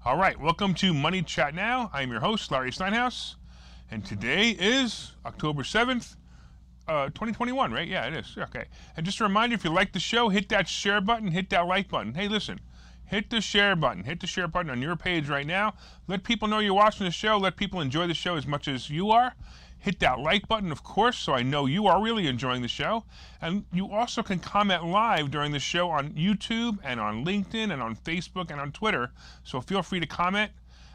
All right, welcome to Money Chat Now. I'm your host, Larry Steinhouse, and today is October 7th, 2021, right? Yeah, it is. Okay. And just a reminder, if you like the show, hit that share button, hit that like button. Hey, listen, hit the share button. Hit the share button on your page right now. Let people know you're watching the show. Let people enjoy the show as much as you are. Hit that like button, of course, so I know you are really enjoying the show. And you also can comment live during the show on YouTube and on LinkedIn and on Facebook and on Twitter. So feel free to comment.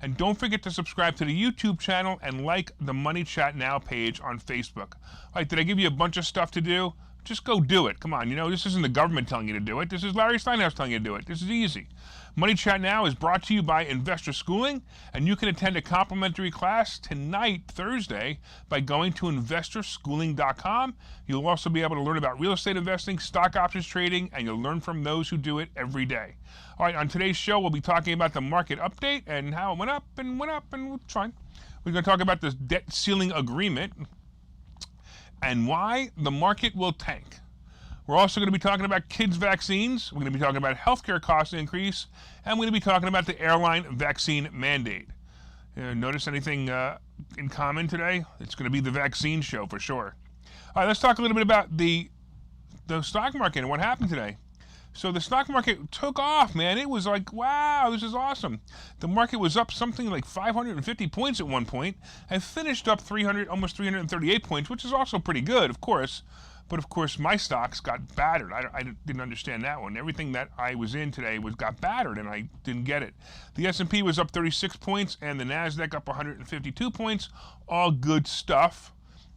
And don't forget to subscribe to the YouTube channel and like the Money Chat Now page on Facebook. All right, did I give you a bunch of stuff to do? Just go do it. Come on, this isn't the government telling you to do it. This is Larry Steinhouse telling you to do it. This is easy. Money Chat Now is brought to you by Investor Schooling, and you can attend a complimentary class tonight, Thursday, by going to investorschooling.com. You'll also be able to learn about real estate investing, stock options trading, and you'll learn from those who do it every day. All right, on today's show, we'll be talking about the market update and how it went up, and it's fine. We're going to talk about this debt ceiling agreement and why the market will tank. We're also going to be talking about kids' vaccines. We're going to be talking about healthcare cost increase, and we're going to be talking about the airline vaccine mandate. Notice anything in common today? It's going to be the vaccine show for sure. All right, let's talk a little bit about the stock market and what happened today. So the stock market took off, man. It was like, wow, this is awesome. The market was up something like 550 points at one point and finished up almost 338 points, which is also pretty good, of course. But of course, my stocks got battered. I didn't understand that one. Everything that I was in today got battered, and I didn't get it. The S&P was up 36 points, and the NASDAQ up 152 points. All good stuff.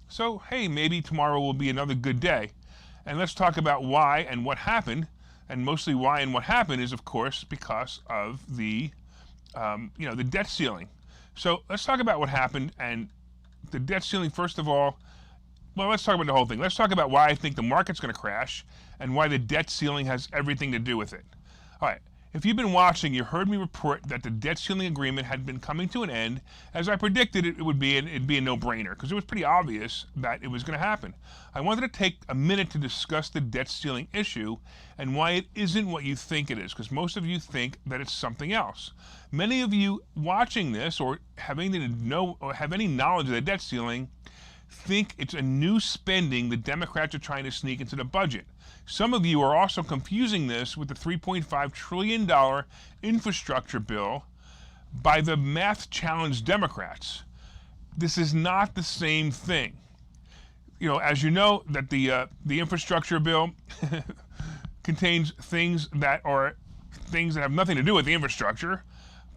So, hey, maybe tomorrow will be another good day. And let's talk about why and what happened. And mostly why and what happened is, of course, because of the debt ceiling. So let's talk about what happened and the debt ceiling. First of all, well, let's talk about the whole thing. Let's talk about why I think the market's going to crash and why the debt ceiling has everything to do with it. All right. If you've been watching, you heard me report that the debt ceiling agreement had been coming to an end. As I predicted it would be, it'd be a no-brainer because it was pretty obvious that it was going to happen. I wanted to take a minute to discuss the debt ceiling issue and why it isn't what you think it is, because most of you think that it's something else. Many of you watching this or have any knowledge of the debt ceiling think it's a new spending the Democrats are trying to sneak into the budget. Some of you are also confusing this with the $3.5 trillion infrastructure bill by the math-challenged Democrats. This is not the same thing. As you know, that the infrastructure bill contains things that have nothing to do with the infrastructure,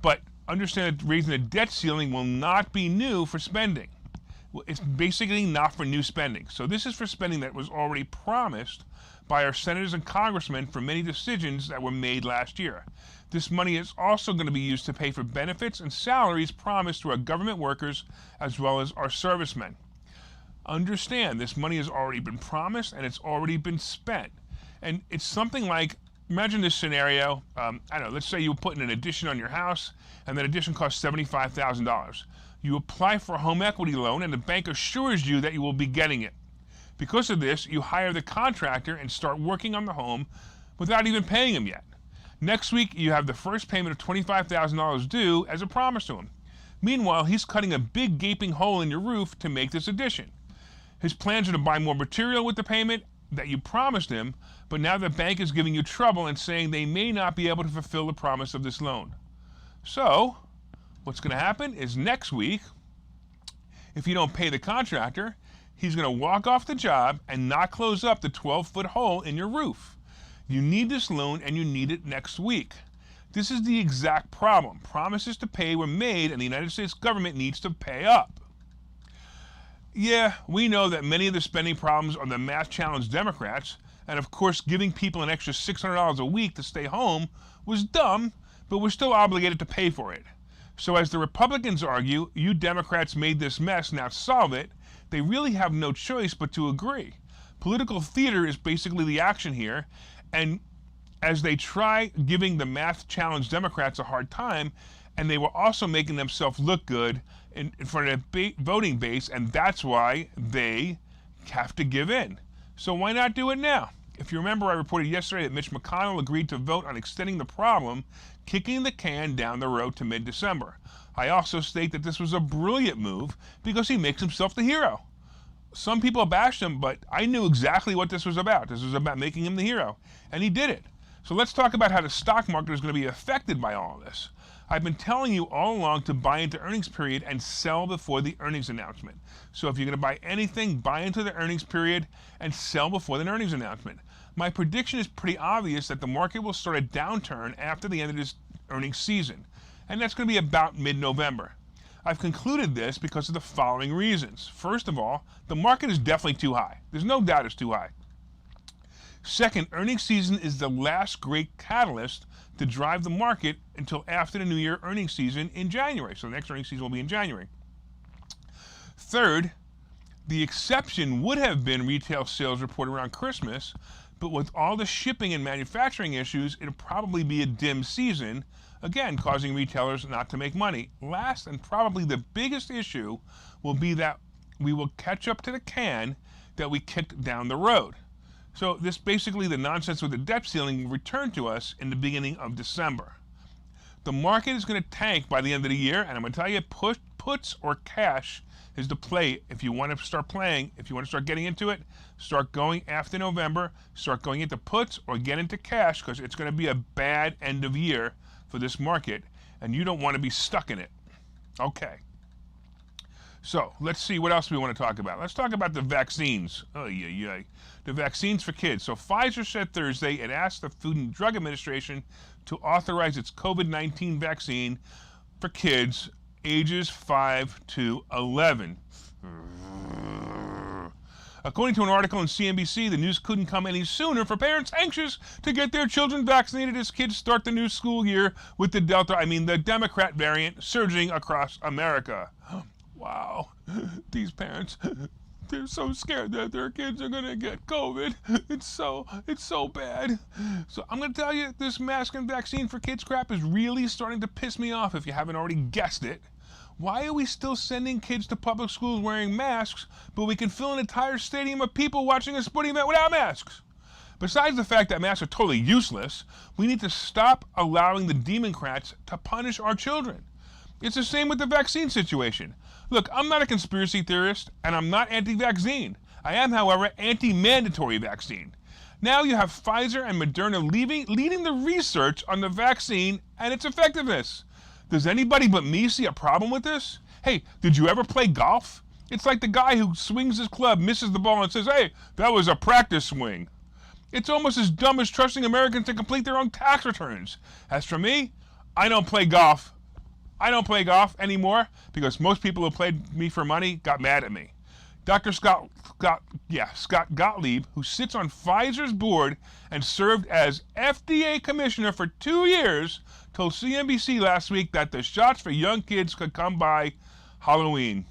but understand that raising the debt ceiling will not be new for spending. It's basically not for new spending. So this is for spending that was already promised by our senators and congressmen for many decisions that were made last year. This money is also going to be used to pay for benefits and salaries promised to our government workers as well as our servicemen. Understand, this money has already been promised and it's already been spent. And it's something like, imagine this scenario, let's say you put in an addition on your house and that addition costs $75,000. You apply for a home equity loan and the bank assures you that you will be getting it. Because of this, you hire the contractor and start working on the home without even paying him yet. Next week, you have the first payment of $25,000 due as a promise to him. Meanwhile, he's cutting a big gaping hole in your roof to make this addition. His plans are to buy more material with the payment that you promised him, but now the bank is giving you trouble and saying they may not be able to fulfill the promise of this loan. So, what's going to happen is next week, if you don't pay the contractor, he's going to walk off the job and not close up the 12-foot hole in your roof. You need this loan and you need it next week. This is the exact problem. Promises to pay were made and the United States government needs to pay up. Yeah, we know that many of the spending problems are the math-challenged Democrats, and of course giving people an extra $600 a week to stay home was dumb, but we're still obligated to pay for it. So as the Republicans argue, you Democrats made this mess, now solve it, they really have no choice but to agree. Political theater is basically the action here, and as they try giving the math-challenged Democrats a hard time, and they were also making themselves look good in front of their voting base, and that's why they have to give in. So why not do it now? If you remember, I reported yesterday that Mitch McConnell agreed to vote on extending the problem, kicking the can down the road to mid-December. I also state that this was a brilliant move because he makes himself the hero. Some people bashed him, but I knew exactly what this was about. This was about making him the hero, and he did it. So let's talk about how the stock market is going to be affected by all of this. I've been telling you all along to buy into earnings period and sell before the earnings announcement. So if you're going to buy anything, buy into the earnings period and sell before the earnings announcement. My prediction is pretty obvious that the market will start a downturn after the end of this earnings season, and that's going to be about mid-November. I've concluded this because of the following reasons. First of all, the market is definitely too high. There's no doubt it's too high. Second, earnings season is the last great catalyst to drive the market until after the New Year earnings season in January. So the next earnings season will be in January. Third, the exception would have been retail sales report around Christmas, but with all the shipping and manufacturing issues, it'll probably be a dim season, again, causing retailers not to make money. Last, and probably the biggest issue, will be that we will catch up to the can that we kicked down the road. So this basically, the nonsense with the debt ceiling, will return to us in the beginning of December. The market is going to tank by the end of the year, and I'm going to tell you, puts or cash is the play. If you want to start playing, if you want to start getting into it, start going after November, start going into puts or get into cash, because it's going to be a bad end of year for this market, and you don't want to be stuck in it. Okay. So let's see what else we want to talk about. Let's talk about the vaccines. Oh, yeah. The vaccines for kids. So Pfizer said Thursday it asked the Food and Drug Administration to authorize its COVID-19 vaccine for kids ages 5 to 11. According to an article on CNBC, the news couldn't come any sooner for parents anxious to get their children vaccinated as kids start the new school year with the Democrat variant surging across America. Wow, these parents, they're so scared that their kids are gonna get COVID. It's so bad. So I'm gonna tell you, this mask and vaccine for kids crap is really starting to piss me off if you haven't already guessed it. Why are we still sending kids to public schools wearing masks, but we can fill an entire stadium of people watching a sporting event without masks? Besides the fact that masks are totally useless, we need to stop allowing the Democrats to punish our children. It's the same with the vaccine situation. Look, I'm not a conspiracy theorist, and I'm not anti-vaccine. I am, however, anti-mandatory vaccine. Now you have Pfizer and Moderna leading the research on the vaccine and its effectiveness. Does anybody but me see a problem with this? Hey, did you ever play golf? It's like the guy who swings his club, misses the ball, and says, hey, that was a practice swing. It's almost as dumb as trusting Americans to complete their own tax returns. As for me, I don't play golf. I don't play golf anymore because most people who played me for money got mad at me. Dr. Scott Gottlieb, who sits on Pfizer's board and served as FDA commissioner for 2 years, told CNBC last week that the shots for young kids could come by Halloween.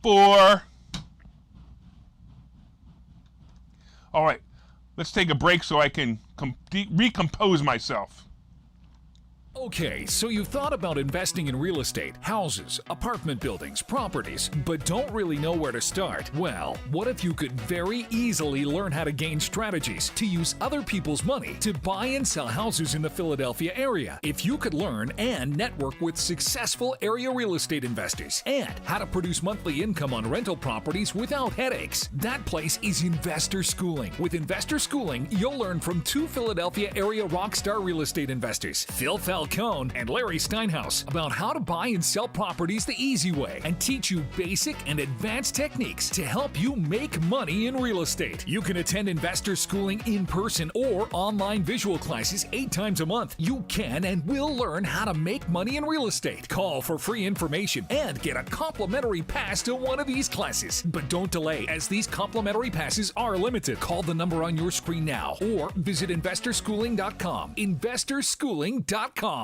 All right, let's take a break so I can recompose myself. Okay, so you've thought about investing in real estate, houses, apartment buildings, properties, but don't really know where to start? Well, what if you could very easily learn how to gain strategies to use other people's money to buy and sell houses in the Philadelphia area? If you could learn and network with successful area real estate investors and how to produce monthly income on rental properties without headaches, that place is Investor Schooling. With Investor Schooling, you'll learn from 2 Philadelphia area rockstar real estate investors, Phil Falcone and Larry Steinhouse, about how to buy and sell properties the easy way and teach you basic and advanced techniques to help you make money in real estate. You can attend Investor Schooling in person or online visual classes 8 times a month. You can and will learn how to make money in real estate. Call for free information and get a complimentary pass to one of these classes. But don't delay, as these complimentary passes are limited. Call the number on your screen now or visit investorschooling.com. investorschooling.com.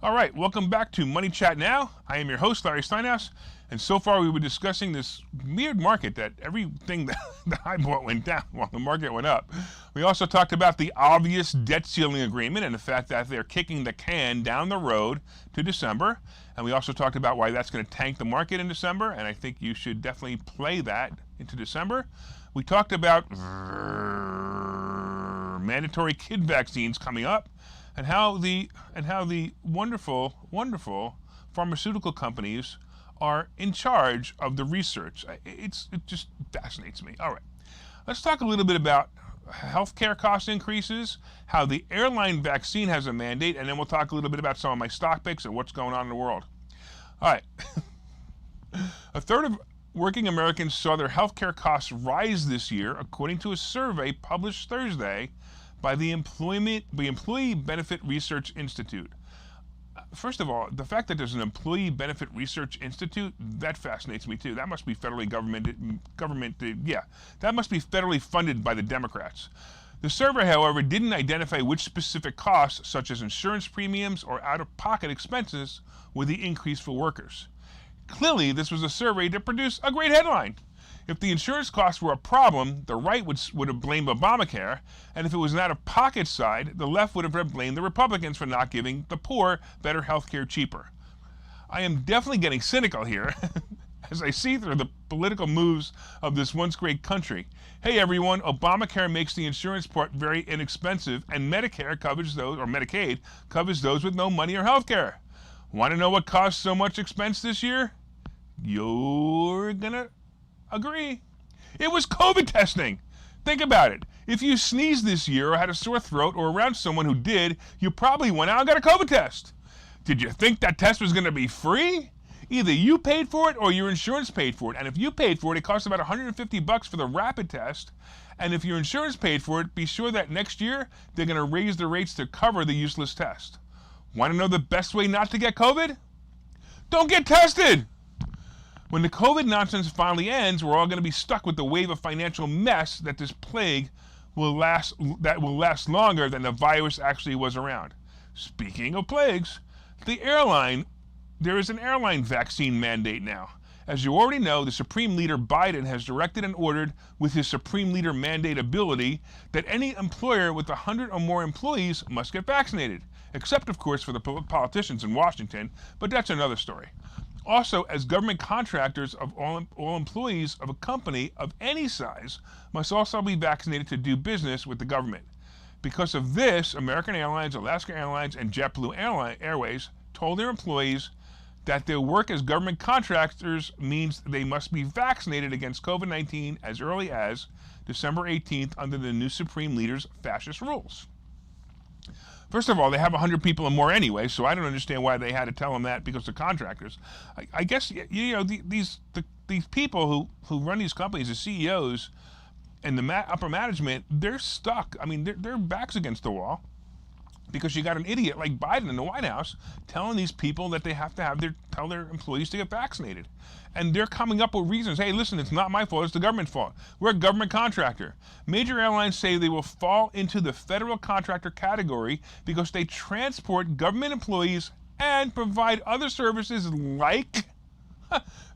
All right, welcome back to Money Chat Now. I am your host, Larry Steinhouse, and so far we've been discussing this weird market that everything that I bought went down while the market went up. We also talked about the obvious debt ceiling agreement and the fact that they're kicking the can down the road to December. And we also talked about why that's going to tank the market in December, and I think you should definitely play that into December. We talked about mandatory kid vaccines coming up, and how the wonderful pharmaceutical companies are in charge of the research. It just fascinates me. All right, let's talk a little bit about healthcare cost increases, how the airline vaccine has a mandate, and then we'll talk a little bit about some of my stock picks and what's going on in the world. All right. A third of working Americans saw their healthcare costs rise this year, according to a survey published Thursday by the Employee Benefit Research Institute. First of all, the fact that there's an Employee Benefit Research Institute, that fascinates me too. That must be federally that must be federally funded by the Democrats. The survey, however, didn't identify which specific costs, such as insurance premiums or out-of-pocket expenses, were the increase for workers. Clearly, this was a survey to produce a great headline. If the insurance costs were a problem, the right would have blamed Obamacare, and if it was an out-of-pocket side, the left would have blamed the Republicans for not giving the poor better health care cheaper. I am definitely getting cynical here as I see through the political moves of this once great country. Hey everyone, Obamacare makes the insurance part very inexpensive, and Medicare covers those, or Medicaid covers those with no money or health care. Want to know what caused so much expense this year? You're gonna agree. It was COVID testing. Think about it. If you sneezed this year or had a sore throat or around someone who did, you probably went out and got a COVID test. Did you think that test was going to be free? Either you paid for it or your insurance paid for it. And if you paid for it, it costs about $150 for the rapid test. And if your insurance paid for it, be sure that next year they're going to raise the rates to cover the useless test. Want to know the best way not to get COVID? Don't get tested! When the COVID nonsense finally ends, we're all going to be stuck with the wave of financial mess that this plague will last longer than the virus actually was around. Speaking of plagues, there is an airline vaccine mandate now. As you already know, the Supreme Leader Biden has directed and ordered, with his Supreme Leader mandate ability, that any employer with 100 or more employees must get vaccinated, except of course for the politicians in Washington, but that's another story. Also, as government contractors, of all employees of a company of any size must also be vaccinated to do business with the government. Because of this, American Airlines, Alaska Airlines, and JetBlue Airways told their employees that their work as government contractors means they must be vaccinated against COVID-19 as early as December 18th under the new Supreme Leader's fascist rules. First of all, they have 100 people or more anyway, so I don't understand why they had to tell them that because they're contractors. I guess, these people who run these companies, the CEOs and the upper management, they're stuck. I mean, their backs against the wall because you got an idiot like Biden in the White House telling these people that they have to tell their employees to get vaccinated. And they're coming up with reasons. Hey, listen, it's not my fault, it's the government's fault. We're a government contractor. Major airlines say they will fall into the federal contractor category because they transport government employees and provide other services like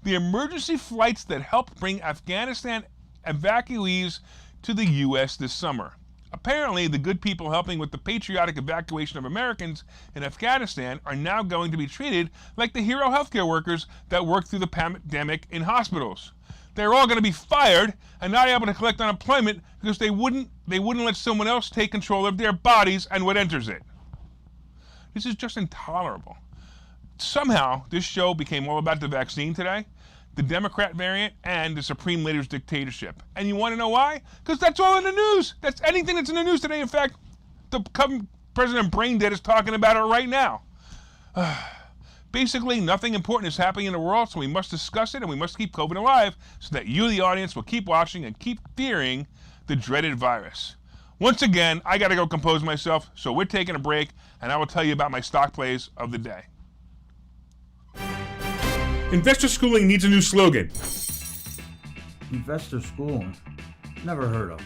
the emergency flights that helped bring Afghanistan evacuees to the U.S. this summer. Apparently, the good people helping with the patriotic evacuation of Americans in Afghanistan are now going to be treated like the hero healthcare workers that worked through the pandemic in hospitals. They're all going to be fired and not able to collect unemployment because they wouldn't let someone else take control of their bodies and what enters it. This is just intolerable. Somehow, this show became all about the vaccine today, the Democrat variant, and the Supreme Leader's dictatorship. And you want to know why? Because that's all in the news. That's anything that's in the news today. In fact, the President Braindead is talking about it right now. Basically, nothing important is happening in the world, so we must discuss it and we must keep COVID alive so that you, the audience, will keep watching and keep fearing the dreaded virus. Once again, I got to go compose myself, so we're taking a break, and I will tell you about my stock plays of the day. Investor schooling needs a new slogan. Investor schooling? Never heard of.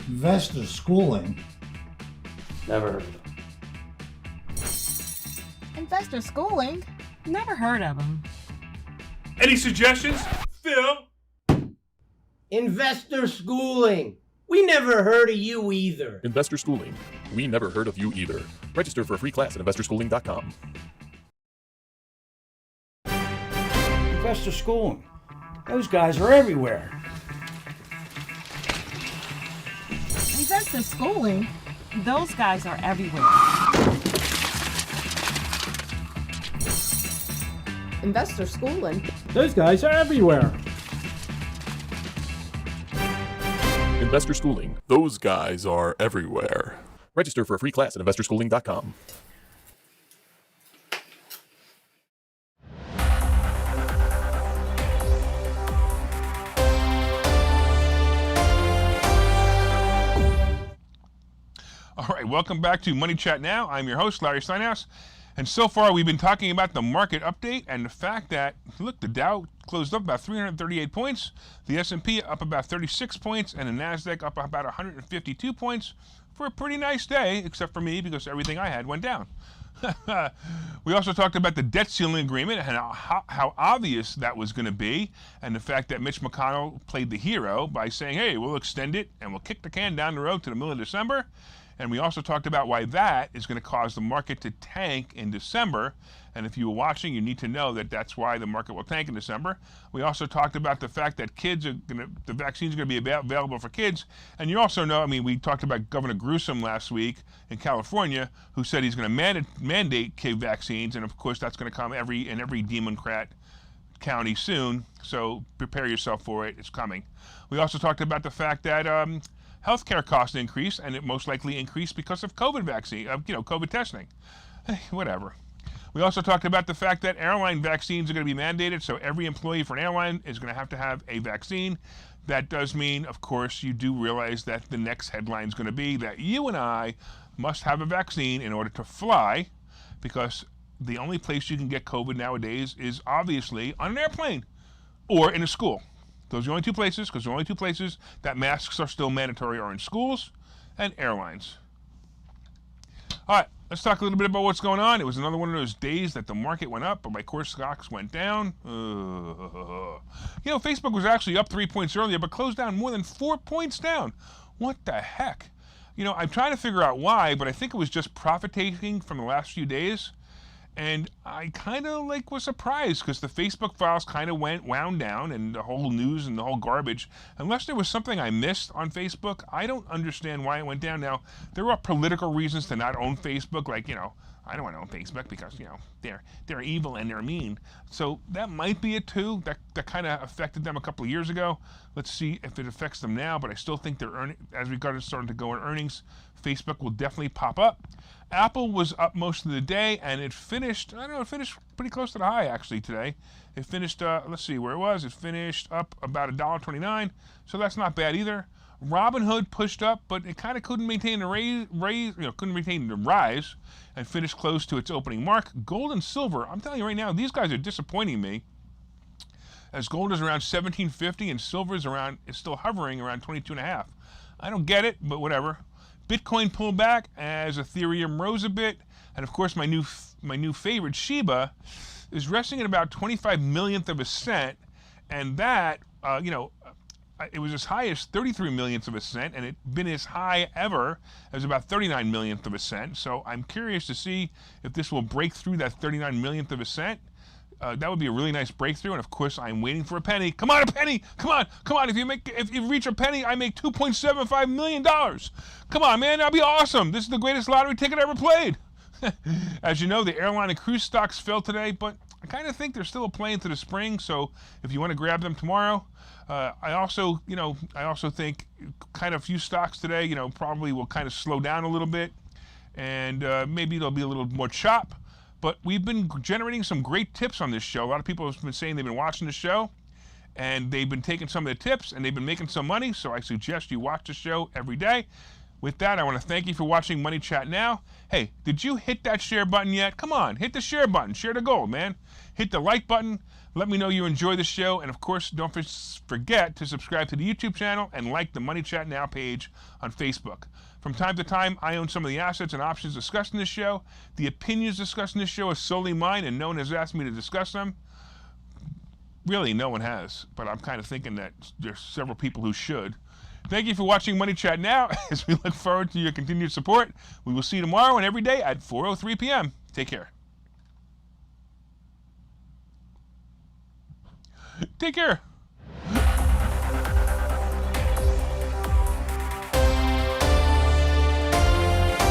Investor schooling? Never heard of. Investor schooling? Never heard of them. Any suggestions? Phil? Investor schooling. We never heard of you either. Investor Schooling. We never heard of you either. Register for a free class at investorschooling.com. Investor schooling. Those guys are everywhere. Investor schooling? Those guys are everywhere. Investor schooling? Those guys are everywhere. Investor Schooling. Those guys are everywhere. Register for a free class at investorschooling.com. All right, welcome back to Money Chat Now. I'm your host, Larry Steinhouse. And so far, we've been talking about the market update and the fact that, look, the Dow closed up about 338 points, the S&P up about 36 points, and the NASDAQ up about 152 points for a pretty nice day, except for me, because everything I had went down. We also talked about the debt ceiling agreement and how obvious that was going to be, and the fact that Mitch McConnell played the hero by saying, hey, we'll extend it and we'll kick the can down the road to the middle of December. And we also talked about why that is going to cause the market to tank in December. And if you were watching, you need to know that that's why the market will tank in December. We also talked about the fact that the vaccines are going to be available for kids. And you also know, I mean, we talked about Governor Newsom last week in California, who said he's going to mandate kid vaccines. And of course, that's going to come in every Democrat county soon. So prepare yourself for it. It's coming. We also talked about the fact that healthcare costs increase, and it most likely increased because of COVID vaccine, COVID testing. Whatever. We also talked about the fact that airline vaccines are going to be mandated, so every employee for an airline is going to have a vaccine. That does mean, of course, you do realize that the next headline is going to be that you and I must have a vaccine in order to fly, because the only place you can get COVID nowadays is obviously on an airplane or in a school. Those are the only two places, because the only two places that masks are still mandatory are in schools and airlines. All right, let's talk a little bit about what's going on. It was another one of those days that the market went up, but my core stocks went down. Facebook was actually up 3 points earlier, but closed down more than 4 points down. What the heck? I'm trying to figure out why, but I think it was just profit taking from the last few days. And I kind of was surprised because the Facebook files kind of wound down, and the whole news and the whole garbage. Unless there was something I missed on Facebook, I don't understand why it went down. Now, there are political reasons to not own Facebook. I don't want to own Facebook because, they're evil and they're mean. So that might be it too. That kind of affected them a couple of years ago. Let's see if it affects them now, but I still think they're as we starting to go in earnings, Facebook will definitely pop up. Apple was up most of the day, and it finished pretty close to the high actually today. It finished, let's see where it was. It finished up about $1.29, so that's not bad either. Robinhood pushed up, but it kind of couldn't maintain the rise, and finished close to its opening mark. Gold and silver, I'm telling you right now, these guys are disappointing me. As gold is around $17.50 and silver is still hovering around 22.5. I don't get it, but whatever. Bitcoin pulled back as Ethereum rose a bit, and of course my new favorite Shiba is resting at about 25 millionth of a cent, and that it was as high as 33 millionths of a cent, and it's been as high ever as about 39 millionth of a cent. So I'm curious to see if this will break through that 39 millionth of a cent. That would be a really nice breakthrough, and of course I'm waiting for a penny. Come on, a penny! Come on! If you reach a penny, I make $2.75 million. Come on, man, that'd be awesome. This is the greatest lottery ticket I ever played. As you know, the airline and cruise stocks fell today, but I kind of think they're still a play into the spring. So if you want to grab them tomorrow, I also think kind of a few stocks today, probably will kind of slow down a little bit, and maybe there'll be a little more chop. But we've been generating some great tips on this show. A lot of people have been saying they've been watching the show, and they've been taking some of the tips, and they've been making some money. So I suggest you watch the show every day. With that, I want to thank you for watching Money Chat Now. Hey, did you hit that share button yet? Come on, hit the share button. Share the gold, man. Hit the like button. Let me know you enjoy the show. And, of course, don't forget to subscribe to the YouTube channel and like the Money Chat Now page on Facebook. From time to time, I own some of the assets and options discussed in this show. The opinions discussed in this show are solely mine, and no one has asked me to discuss them. Really, no one has, but I'm kind of thinking that there's several people who should. Thank you for watching Money Chat Now, as we look forward to your continued support. We will see you tomorrow and every day at 4:03 p.m. Take care. Take care.